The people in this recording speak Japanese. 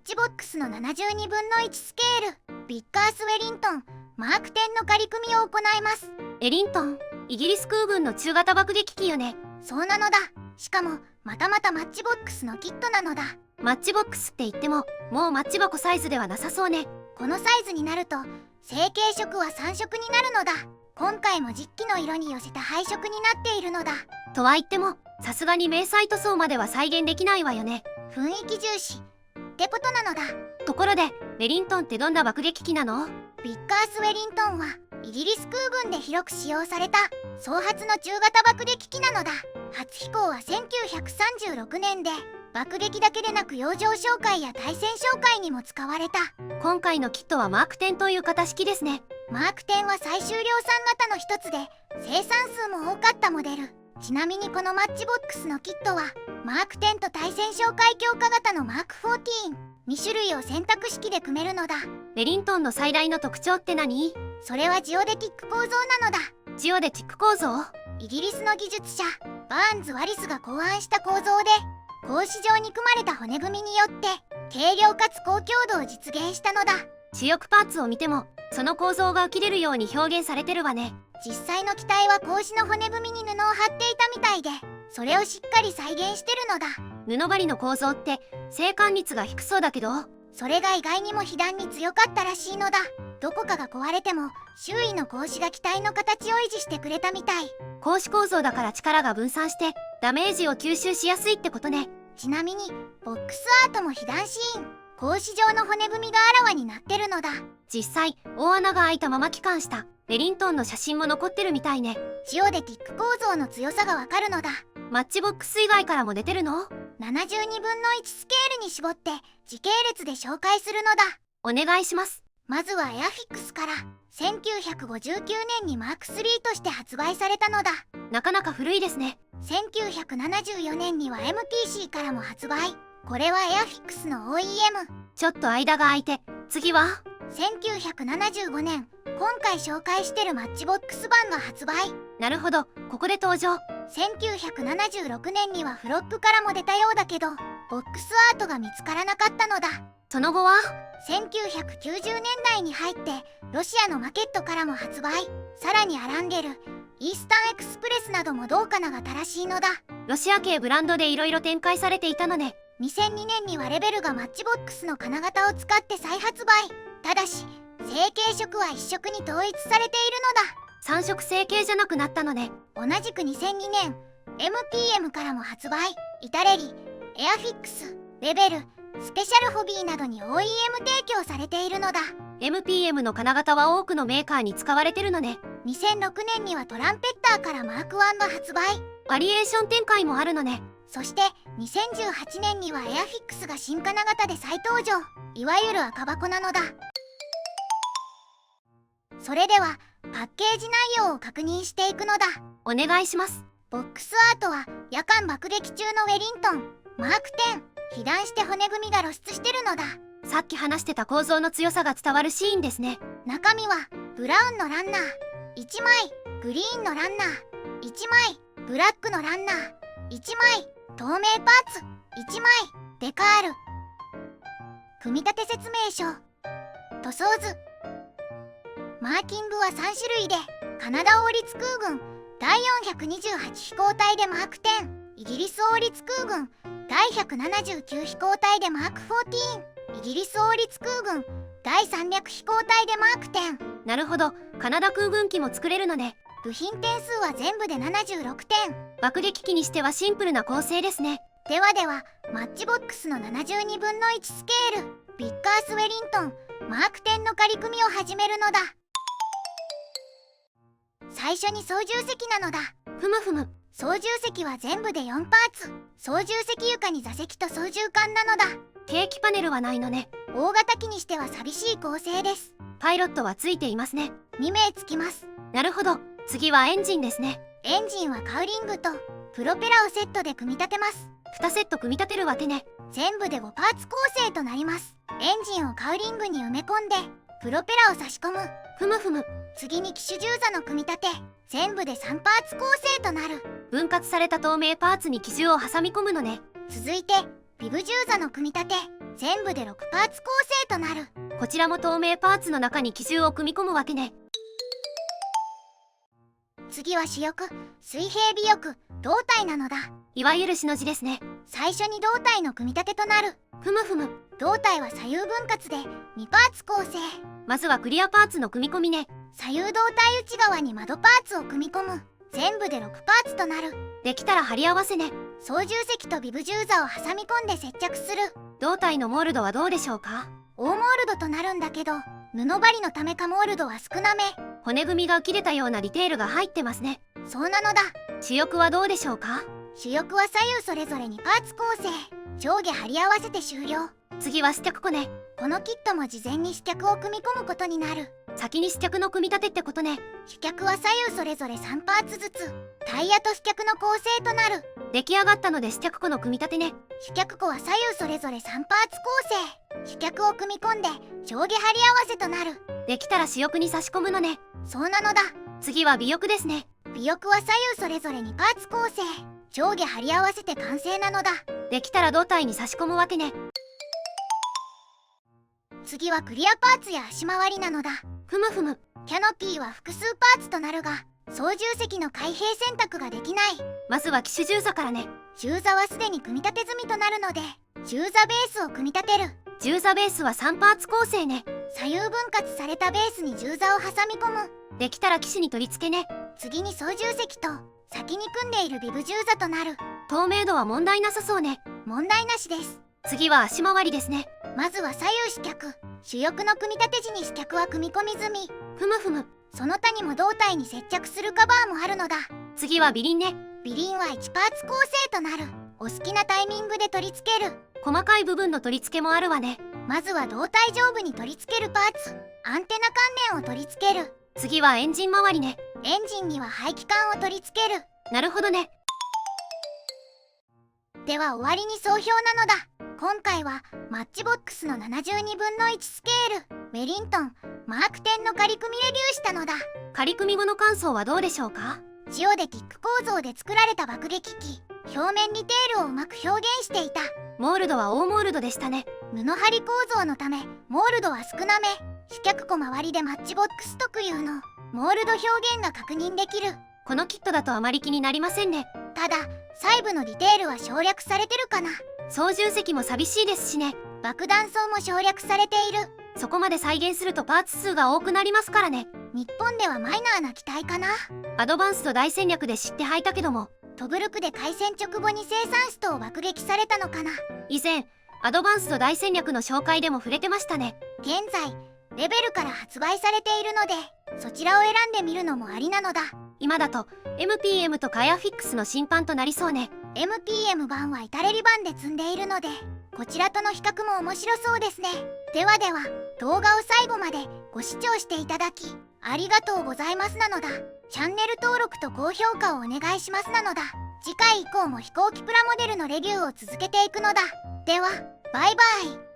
チボックスの72分の1スケールビッカースウェリントンマーク10の仮組みを行います。エリントン、イギリス空軍の中型爆撃機よね。そうなのだ。しかもまたまたマッチボックスのキットなのだ。マッチボックスって言ってももうマッチ箱サイズではなさそうね。このサイズになると成型色は3色になるのだ。今回も実機の色に寄せた配色になっているのだ。とは言ってもさすがに迷彩塗装までは再現できないわよね。雰囲気重視ってことなのだ。ところでウェリントンってどんな爆撃機なの？ビッカースウェリントンはイギリス空軍で広く使用された総発の中型爆撃機なのだ。初飛行は1936年で爆撃だけでなく洋上哨戒や対戦哨戒にも使われた。今回のキットはマーク10という型式ですね。マーク10は最終量産型の一つで生産数も多かったモデル。ちなみにこのマッチボックスのキットはマーク10と対戦哨戒強化型のマーク14、2種類を選択式で組めるのだ。ウェリントンの最大の特徴って何？それはジオデティック構造なのだ。ジオデティック構造？イギリスの技術者バーンズ・ワリスが考案した構造で、格子状に組まれた骨組みによって軽量かつ高強度を実現したのだ。主翼パーツを見てもその構造が浮き出るように表現されてるわね。実際の機体は格子の骨組みに布を貼っていたみたいで、それをしっかり再現してるのだ。布張りの構造って生還率が低そうだけど。それが意外にも被弾に強かったらしいのだ。どこかが壊れても周囲の格子が機体の形を維持してくれたみたい。格子構造だから力が分散してダメージを吸収しやすいってことね。ちなみにボックスアートも被弾シーン、格子状の骨組みがあらわになってるのだ。実際大穴が開いたまま帰還したウェリントンの写真も残ってるみたいね。ジオデティック構造の強さがわかるのだ。マッチボックス以外からも出てるの？ 72分の1スケールに絞って時系列で紹介するのだ。お願いします。まずはエアフィックスから1959年にマーク3として発売されたのだ。なかなか古いですね。1974年には MTC からも発売。これはエアフィックスの OEM。 ちょっと間が空いて次は1975年、今回紹介してるマッチボックス版が発売。なるほど、ここで登場。1976年にはフロップからも出たようだけどボックスアートが見つからなかったのだ。その後は1990年代に入ってロシアのマケットからも発売。さらにアランゲル、イースタンエクスプレスなどもどうかなが正しいのだ。ロシア系ブランドでいろいろ展開されていたのね。2002年にはレベルがマッチボックスの金型を使って再発売。ただし成型色は一色に統一されている3色成型じゃなくなったのね。のだ。同じく2002年 MTM からも発売。イタレリ、エアフィックス、レベル、スペシャルホビーなどに OEM 提供されているのだ。 MPM の金型は多くのメーカーに使われてるのね。2006年にはトランペッターからマーク1が発売。バリエーション展開もあるのね。そして2018年にはエアフィックスが新金型で再登場。いわゆる赤箱なのだ。それではパッケージ内容を確認していくのだ。お願いします。ボックスアートは夜間爆撃中のウェリントンマーク10。被弾して骨組みが露出してるのだ。さっき話してた構造の強さが伝わるシーンですね。中身はブラウンのランナー1枚、グリーンのランナー1枚、ブラックのランナー1枚、透明パーツ1枚、デカール。組み立て説明書、塗装図。マーキングは3種類で、カナダ王立空軍第428飛行隊でマーク10、イギリス王立空軍第179飛行隊でマーク14、イギリス王立空軍第300飛行隊でマーク10。なるほど、カナダ空軍機も作れるのね。部品点数は全部で76点。爆撃機にしてはシンプルな構成ですね。ではマッチボックスの72分の1スケールビッカースウェリントンマーク10の仮組みを始めるのだ。最初に操縦席なのだ。ふむふむ。操縦席は全部で4パーツ。操縦席床に座席と操縦桿なのだ。ケーキパネルはないのね。大型機にしては寂しい構成です。パイロットはついていますね。2名つきます。なるほど、次はエンジンですね。エンジンはカウリングとプロペラをセットで組み立てます。2セット組み立てるわけね。全部で5パーツ構成となります。エンジンをカウリングに埋め込んでプロペラを差し込む。ふむふむ。次に機種重座の組み立て。全部で3パーツ構成となる。分割された透明パーツに機銃を挟み込むのね。続いてビブ重座の組み立て。全部で6パーツ構成となる。こちらも透明パーツの中に機銃を組み込むわけね。次は主翼、水平尾翼、胴体なのだ。いわゆるしの字ですね。最初に胴体の組み立てとなる。ふむふむ。胴体は左右分割で2パーツ構成。まずはクリアパーツの組み込みね。左右胴体内側に窓パーツを組み込む。全部で6パーツとなる。できたら貼り合わせね。操縦席とビブ銃座を挟み込んで接着する。胴体のモールドはどうでしょうか？大モールドとなるんだけど、布張りのためかモールドは少なめ。骨組みが切れたようなディテールが入ってますね。そうなのだ。主翼はどうでしょうか？主翼は左右それぞれ2パーツ構成。上下貼り合わせて終了。次は試着庫ね。このキットも事前に試着を組み込むことになる。先に試着の組み立てってことね。試着は左右それぞれ3パーツずつ。タイヤと試着の構成となる。出来上がったので試着庫の組み立てね。試着庫は左右それぞれ3パーツ構成。試着を組み込んで上下貼り合わせとなる。できたら主翼に差し込むのね。そうなのだ。次は尾翼ですね。尾翼は左右それぞれ2パーツ構成。上下貼り合わせて完成なのだ。できたら胴体に差し込むわけね。次はクリアパーツや足回りなのだ。ふむふむ。キャノピーは複数パーツとなるが、操縦席の開閉選択ができない。まずは機種銃座からね。銃座はすでに組み立て済みとなるので、銃座ベースを組み立てる。銃座ベースは3パーツ構成ね。左右分割されたベースに銃座を挟み込む。できたら機種に取り付けね。次に操縦席と先に組んでいるビブ銃座となる。透明度は問題なさそうね。問題なしです。次は足回りですね。まずは左右試着。主翼の組み立て時に試着は組み込み済み。ふむふむ。その他にも胴体に接着するカバーもあるのだ。次は尾輪ね。尾輪は1パーツ構成となる。お好きなタイミングで取り付ける。細かい部分の取り付けもあるわね。まずは胴体上部に取り付けるパーツ。アンテナ関連を取り付ける。次はエンジン周りね。エンジンには排気管を取り付ける。なるほどね。では終わりに総評なのだ。今回はマッチボックスの72分の1スケールウェリントンマーク10の仮組みレビューしたのだ。仮組み後の感想はどうでしょうか？塩でキック構造で作られた爆撃機。表面ディテールをうまく表現していた。モールドは大モールドでしたね。布張り構造のためモールドは少なめ。試着庫周りでマッチボックス特有のモールド表現が確認できる。このキットだとあまり気になりませんね。ただ細部のディテールは省略されてるかな。操縦席も寂しいですしね。爆弾層も省略されている。そこまで再現するとパーツ数が多くなりますからね。日本ではマイナーな機体かな。アドバンスト大戦略で知ってはいたけども、トブルクで開戦直後に生産ストを爆撃されたのかな。以前アドバンスト大戦略の紹介でも触れてましたね。現在レベルから発売されているので、そちらを選んでみるのもありなのだ。今だと MPM とカエアフィックスの新版となりそうね。 MPM 版は至れり版で積んでいるので、こちらとの比較も面白そうですね。ではでは、動画を最後までご視聴していただきありがとうございますなのだ。チャンネル登録と高評価をお願いしますなのだ。次回以降も飛行機プラモデルのレビューを続けていくのだ。ではバイバイ。